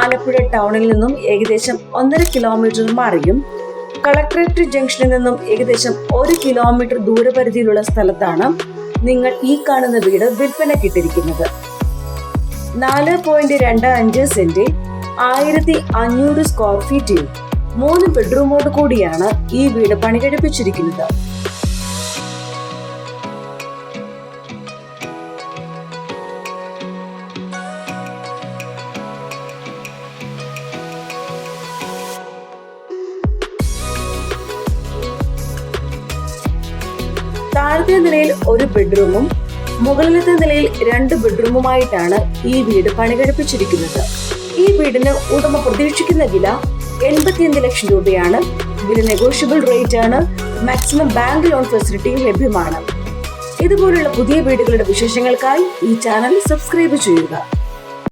ആലപ്പുഴ ടൗണിൽ നിന്നും ഏകദേശം 1.5 കിലോമീറ്റർ മാറിയും കളക്ടറേറ്റ് ജംഗ്ഷനിൽ നിന്നും ഏകദേശം 1 കിലോമീറ്റർ ദൂരപരിധിയിലുള്ള സ്ഥലത്താണ് നിങ്ങൾ ഈ കാണുന്ന വീട് വിൽപ്പനക്കിട്ടിരിക്കുന്നത്. 4.25 സെന്റിൽ 1500 സ്ക്വയർ ഫീറ്റിൽ 3 ബെഡ്റൂമോട് കൂടിയാണ് ഈ വീട് പണികഴിപ്പിച്ചിരിക്കുന്നത്. താഴത്തെ നിലയിൽ 1 ബെഡ്റൂമും മുകളിലത്തെ നിലയിൽ 2 ബെഡ്റൂമുമായിട്ടാണ് ഈ വീട് പണികഴിപ്പിച്ചിരിക്കുന്നത്. ഈ വീടിന് ഉടമ പ്രതീക്ഷിക്കുന്ന വില 85 ലക്ഷം രൂപയാണ്. വില നെഗോഷ്യബിൾ റേറ്റ് ആണ്. മാക്സിമം ബാങ്ക് ലോൺ ഫെസിലിറ്റിയും ലഭ്യമാണ്. ഇതുപോലുള്ള പുതിയ വീടുകളുടെ വിശേഷങ്ങൾക്കായി ഈ ചാനൽ സബ്സ്ക്രൈബ് ചെയ്യുക.